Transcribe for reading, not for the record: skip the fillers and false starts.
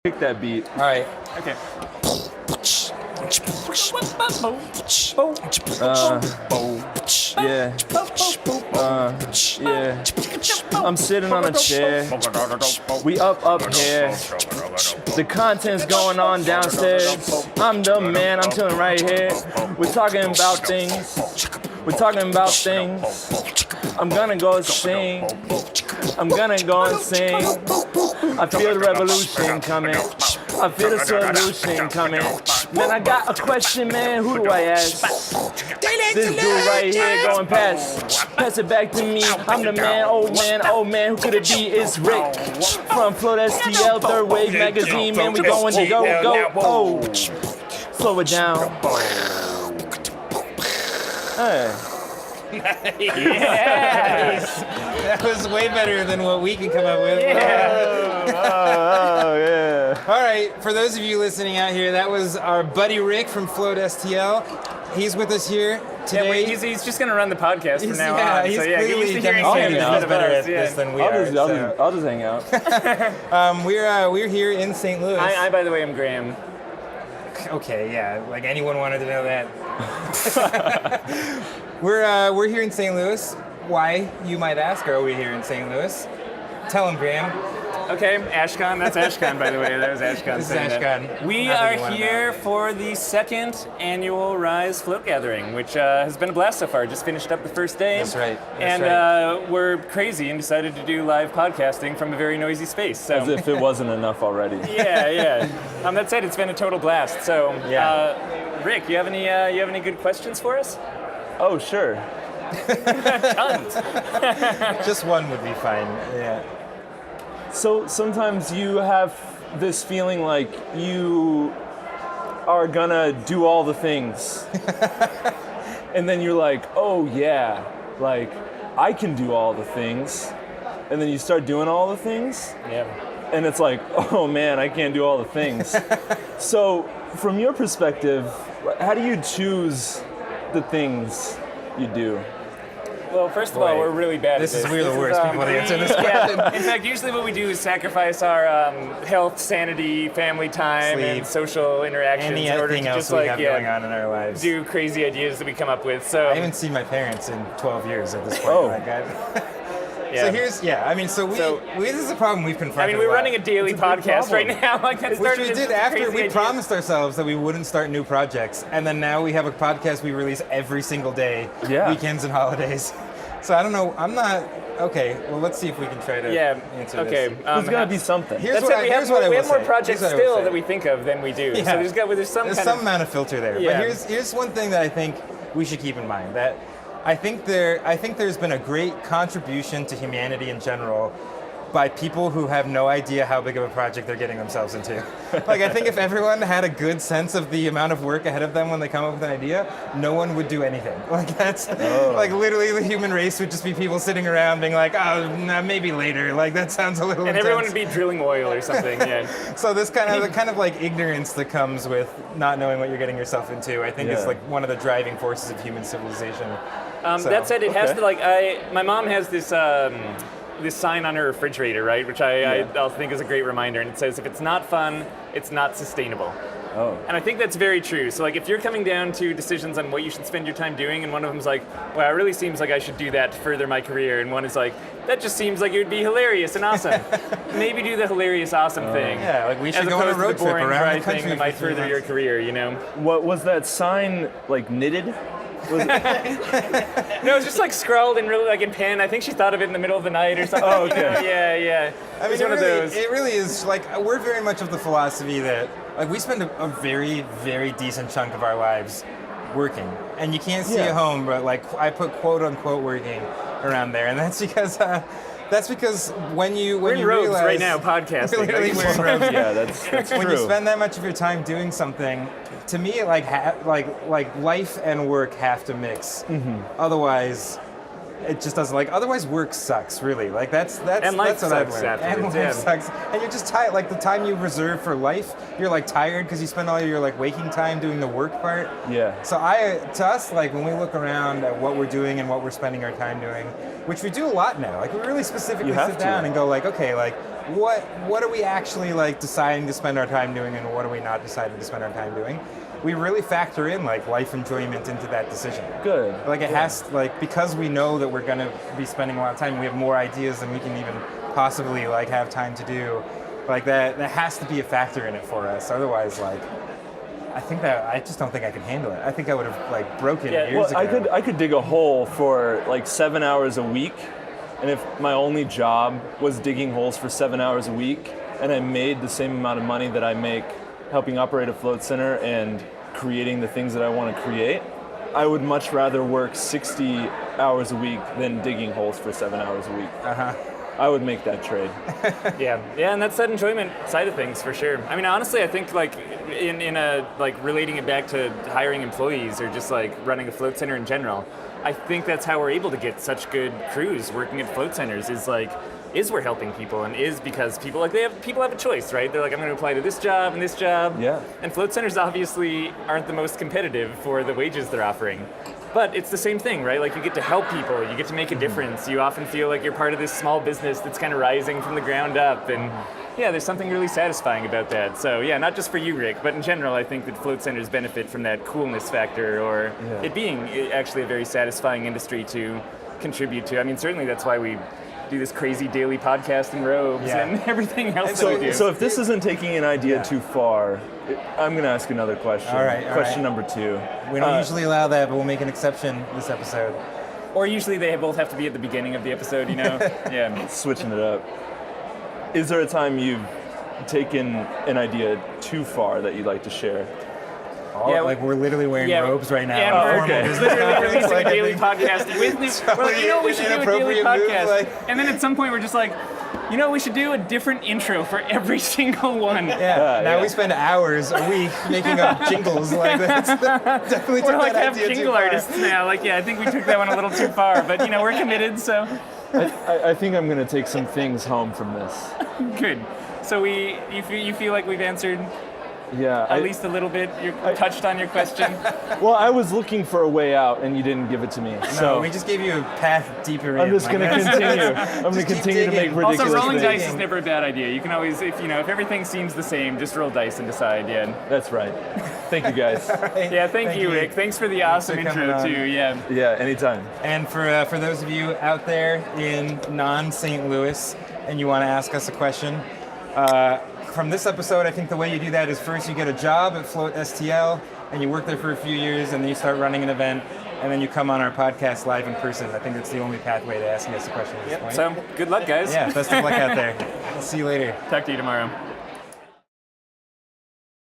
Pick that beat. All right. Okay. Yeah. Yeah. I'm sitting on a chair. We up here. The content's going on downstairs. I'm the man. I'm chilling right here. We're talking about things. We're talking about things. I'm gonna go sing. I'm gonna go and sing. I feel the revolution coming. I feel the solution coming. Man, I got a question, man. Who do I ask? This dude right here going past. Pass it back to me. I'm the man, oh man. Who could it be? It's Rick from Float STL, Third Wave Magazine. Man, we going to go. Oh, slow it down. Hey. Yes. That was way better than what we can come up with. Oh, yeah. All right, for those of you listening out here, that was our buddy Rick from Float STL. He's with us here today. Yeah, he's just going to run the podcast from now on. He's so, clearly he's demonstrated hearing he's better at yeah. this than we I'll are. just hang out. We're here in St. Louis. I, by the way, am Graham. Okay, yeah, like anyone wanted to know that. We're here in St. Louis. Why, you might ask, are we here in St. Louis? Tell him, Graham. Okay, Ashkahn. That's Ashkahn, by the way. That was Ashkahn. This is saying that. Ashkahn. We are here for the second annual Rise Float Gathering, which has been a blast so far. Just finished up the first day. That's right. We're crazy and decided to do live podcasting from a very noisy space. So. As if it wasn't enough already. Yeah. That said, it's been a total blast. So, Rick, you have any good questions for us? Oh, sure. Tons. Just one would be fine. Yeah. So sometimes you have this feeling like you are gonna do all the things. And then you're like, oh yeah, like I can do all the things. And then you start doing all the things. Yeah. And it's like, oh man, I can't do all the things. So from your perspective, how do you choose the things you do? Well, first of all, we're really bad at this. We're the worst people to answer this question. In fact, usually what we do is sacrifice our health, sanity, family time, Sleep. and social interactions in order to Anything else just we have going on in our lives. do crazy ideas that we come up with. So I haven't seen my parents in 12 years at this point. Oh. So this is a problem we've confronted. we're running a daily podcast right now. Like that Which started we as did just a after crazy we idea. promised ourselves that we wouldn't start new projects, and then now we have a podcast we release every single day, Yeah. weekends and holidays. So I don't know. I'm not okay. Well, let's see if we can try to answer okay. this. There's gotta be something. Here's That's what it. I will We have more say. projects Here's what I will still say. that we think of than we do. Yeah. So there's some some amount of filter there. Yeah. But here's one thing that I think we should keep in mind, that I think there's been a great contribution to humanity in general by people who have no idea how big of a project they're getting themselves into. Like, I think if everyone had a good sense of the amount of work ahead of them when they come up with an idea, no one would do anything. Like, that's, like, literally the human race would just be people sitting around being like, oh, nah, maybe later. Like, that sounds a little And intense. everyone would be drilling oil or something. Yeah. So this kind of like ignorance that comes with not knowing what you're getting yourself into, I think is like one of the driving forces of human civilization. That said, it has to my mom has this sign on her refrigerator, right? Which I'll think is a great reminder, and it says, if it's not fun, it's not sustainable. Oh. And I think that's very true. So like if you're coming down to decisions on what you should spend your time doing, and one of them's like, well, it really seems like I should do that to further my career, and one is like, that just seems like it would be hilarious and awesome. Maybe do the hilarious, awesome thing. Yeah, like we should as go on a opposed to road the trip boring, around dry the country thing that for might 3 further your months. career, you know? What was that sign like knitted? Was it? No, it's just like scrawled in really like in pen. I think she thought of it in the middle of the night or something. Oh, okay. Yeah. I mean, It's one of those. it really is, like, we're very much of the philosophy that, like, we spend a very, very decent chunk of our lives working. And you can't see it home, but, like, I put quote-unquote working around there. And that's because when you We're in you robes realize... right now, podcasting. Literally Like, we're in robes. Yeah, that's true. When you spend that much of your time doing something, to me, like life and work have to mix. Mm-hmm. Otherwise, it just doesn't. Like, otherwise, work sucks. Really, like that's And life what I've sucks learned. And afterwards, life yeah. sucks. And you're just tired. Like the time you reserve for life, you're like tired because you spend all your like waking time doing the work part. Yeah. So to us, like when we look around at what we're doing and what we're spending our time doing, which we do a lot now. Like we really specifically You have sit to. down and go like, okay, like what are we actually like deciding to spend our time doing, and what are we not deciding to spend our time doing? We really factor in like life enjoyment into that decision. Good. Like it has, like, because we know that we're going to be spending a lot of time, we have more ideas than we can even possibly like have time to do. Like that has to be a factor in it for us. Otherwise, like, I just don't think I could handle it. I think I would have like broken years ago. I could dig a hole for like 7 hours a week, and if my only job was digging holes for 7 hours a week, and I made the same amount of money that I make helping operate a float center and creating the things that I want to create, I would much rather work 60 hours a week than digging holes for 7 hours a week. I would make that trade. Yeah, and that's that enjoyment side of things for sure. I mean, honestly, I think like in a like relating it back to hiring employees or just like running a float center in general, I think that's how we're able to get such good crews working at float centers. Is we're helping people, and is because people have a choice, right? They're like, I'm going to apply to this job and this job. Yeah. And float centers obviously aren't the most competitive for the wages they're offering. But it's the same thing, right? Like you get to help people, you get to make a difference. You often feel like you're part of this small business that's kind of rising from the ground up, and yeah, there's something really satisfying about that. So yeah, not just for you, Rick, but in general, I think that float centers benefit from that coolness factor, or it being actually a very satisfying industry to contribute to. I mean, certainly that's why we do this crazy daily podcast in robes and everything else that we do. So if this isn't taking an idea too far, I'm going to ask another question. All right. Question number 2. We don't usually allow that, but we'll make an exception this episode. Or usually they both have to be at the beginning of the episode, you know? Yeah. Switching it up. Is there a time you've taken an idea too far that you'd like to share? Like we're literally wearing robes right now. Yeah, we're okay. literally releasing a daily podcast. We're like, you know what we should do a daily podcast. And then at some point we're just like, you know, we should do a different intro for every single one. Now we spend hours a week making up jingles. Like that's definitely We're took like that half idea jingle too far. artists now. Like, yeah, I think we took that one a little too far, but you know, we're committed, so I think I'm going to take some things home from this. good. So you feel like we've answered Yeah. at least a little bit. You touched on your question. Well, I was looking for a way out, and you didn't give it to me. So No, we just gave you a path deeper in. I'm just going to continue. I'm going to keep continue to make digging. ridiculous Also, rolling things. dice is never a bad idea. You can always, if everything seems the same, just roll dice and decide. Yeah. That's right. Thank you, guys. Yeah. Thank you, Rick. Thanks for the awesome for coming intro on. too. Yeah. Yeah, anytime. And for those of you out there in non-St. Louis and you want to ask us a question, from this episode, I think the way you do that is first you get a job at Float STL and you work there for a few years, and then you start running an event, and then you come on our podcast live in person. I think that's the only pathway to asking us a question at this point. So good luck, guys. Yeah, best of luck out there. I'll see you later. Talk to you tomorrow.